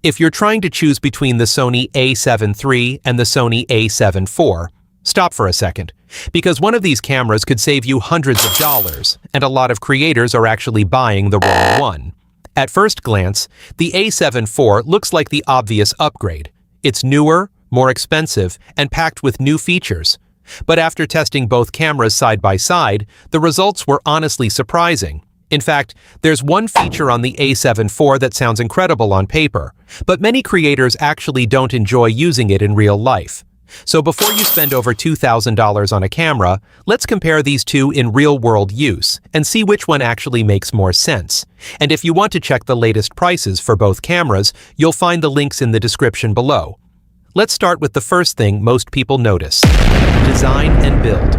If you're trying to choose between the Sony A7 III and the Sony A7 IV, stop for a second, because one of these cameras could save you hundreds of dollars, and a lot of creators are actually buying the wrong one. At first glance, the A7 IV looks like the obvious upgrade. It's newer, more expensive, and packed with new features. But after testing both cameras side by side, the results were honestly surprising. In fact, there's one feature on the A7 IV that sounds incredible on paper, but many creators actually don't enjoy using it in real life. So before you spend over $2,000 on a camera, let's compare these two in real-world use and see which one actually makes more sense. And if you want to check the latest prices for both cameras, you'll find the links in the description below. Let's start with the first thing most people notice: design and build.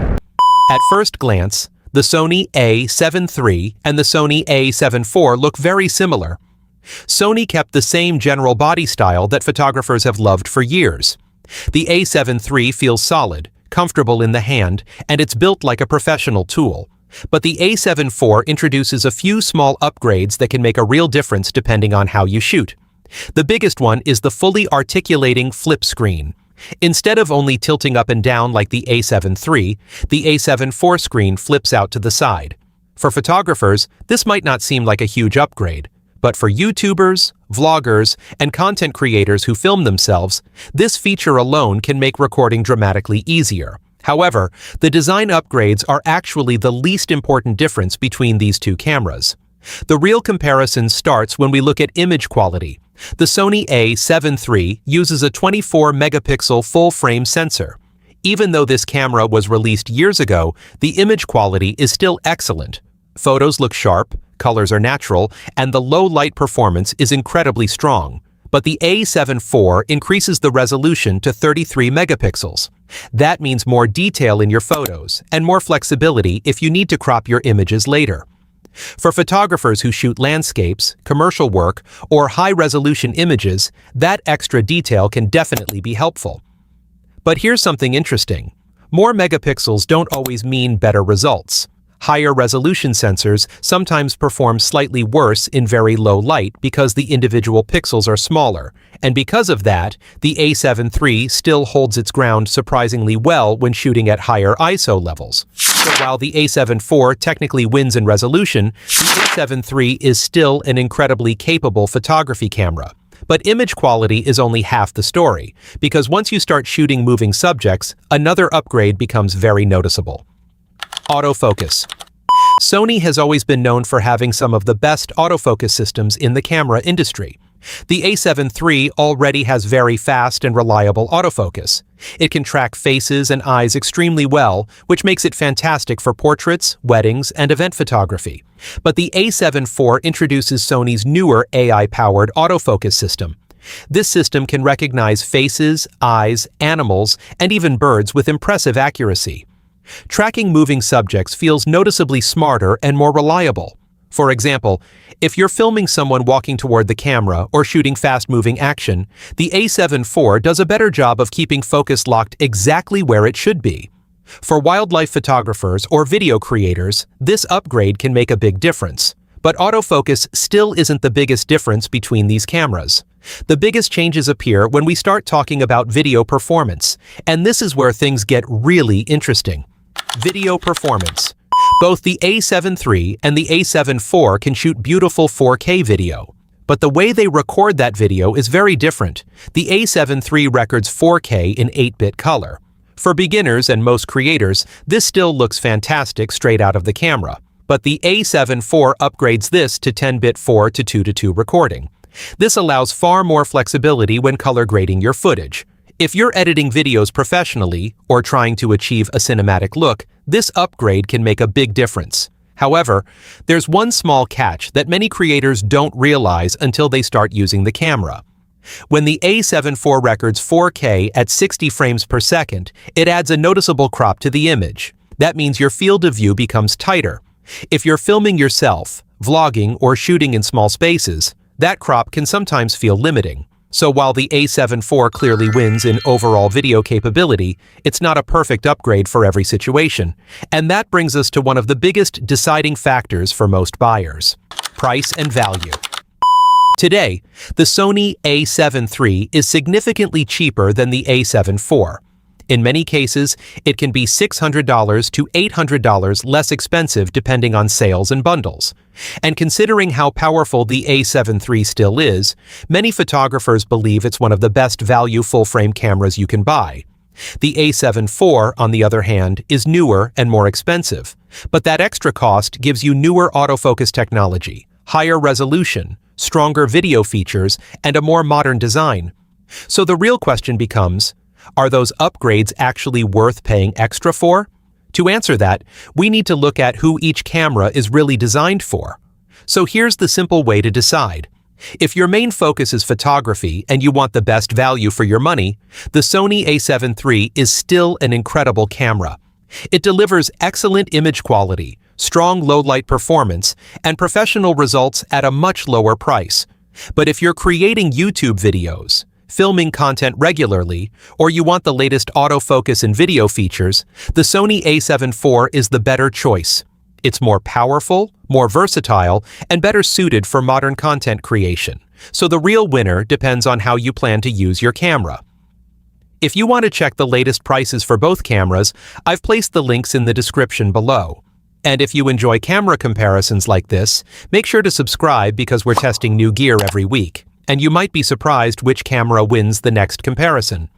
At first glance, the Sony A7 III and the Sony A7 IV look very similar. Sony kept the same general body style that photographers have loved for years. The A7 III feels solid, comfortable in the hand, and it's built like a professional tool. But the A7 IV introduces a few small upgrades that can make a real difference depending on how you shoot. The biggest one is the fully articulating flip screen. Instead of only tilting up and down like the A7 III, the A7 IV screen flips out to the side. For photographers, this might not seem like a huge upgrade, but for YouTubers, vloggers, and content creators who film themselves, this feature alone can make recording dramatically easier. However, the design upgrades are actually the least important difference between these two cameras. The real comparison starts when we look at image quality. The Sony A7 III uses a 24-megapixel full-frame sensor. Even though this camera was released years ago, the image quality is still excellent. Photos look sharp, colors are natural, and the low light performance is incredibly strong. But the A7 IV increases the resolution to 33 megapixels. That means more detail in your photos and more flexibility if you need to crop your images later. For photographers who shoot landscapes, commercial work, or high-resolution images, that extra detail can definitely be helpful. But here's something interesting. More megapixels don't always mean better results. Higher resolution sensors sometimes perform slightly worse in very low light because the individual pixels are smaller, and because of that, the A7 III still holds its ground surprisingly well when shooting at higher ISO levels. So while the A7 IV technically wins in resolution, the A7 III is still an incredibly capable photography camera. But image quality is only half the story, because once you start shooting moving subjects, another upgrade becomes very noticeable. Autofocus. Sony has always been known for having some of the best autofocus systems in the camera industry. The A7 III already has very fast and reliable autofocus. It can track faces and eyes extremely well, which makes it fantastic for portraits, weddings, and event photography. But the A7 IV introduces Sony's newer AI-powered autofocus system. This system can recognize faces, eyes, animals, and even birds with impressive accuracy. Tracking moving subjects feels noticeably smarter and more reliable. For example, if you're filming someone walking toward the camera or shooting fast-moving action, the A7 IV does a better job of keeping focus locked exactly where it should be. For wildlife photographers or video creators, this upgrade can make a big difference. But autofocus still isn't the biggest difference between these cameras. The biggest changes appear when we start talking about video performance, and this is where things get really interesting. Video performance. Both the A7 III and the A7 IV can shoot beautiful 4K video. But the way they record that video is very different. The A7 III records 4K in 8-bit color. For beginners and most creators, this still looks fantastic straight out of the camera. But the A7 IV upgrades this to 10-bit 4:2:2 recording. This allows far more flexibility when color grading your footage. If you're editing videos professionally or trying to achieve a cinematic look, this upgrade can make a big difference. However, there's one small catch that many creators don't realize until they start using the camera. When the A7 IV records 4K at 60 frames per second, it adds a noticeable crop to the image. That means your field of view becomes tighter. If you're filming yourself, vlogging, or shooting in small spaces, that crop can sometimes feel limiting. So while the A7 IV clearly wins in overall video capability, it's not a perfect upgrade for every situation. And that brings us to one of the biggest deciding factors for most buyers: price and value. Today, the Sony A7 III is significantly cheaper than the A7 IV. In many cases, it can be $600 to $800 less expensive depending on sales and bundles. And considering how powerful the A7 III still is, many photographers believe it's one of the best value full-frame cameras you can buy. The A7 IV, on the other hand, is newer and more expensive, but that extra cost gives you newer autofocus technology, higher resolution, stronger video features, and a more modern design. So the real question becomes, are those upgrades actually worth paying extra for? To answer that, we need to look at who each camera is really designed for. So here's the simple way to decide. If your main focus is photography and you want the best value for your money, the Sony A7 III is still an incredible camera. It delivers excellent image quality, strong low-light performance, and professional results at a much lower price. But if you're creating YouTube videos, filming content regularly, or you want the latest autofocus and video features, the Sony A7 IV is the better choice. It's more powerful, more versatile, and better suited for modern content creation. So the real winner depends on how you plan to use your camera. If you want to check the latest prices for both cameras, I've placed the links in the description below. And if you enjoy camera comparisons like this, make sure to subscribe because we're testing new gear every week, and you might be surprised which camera wins the next comparison.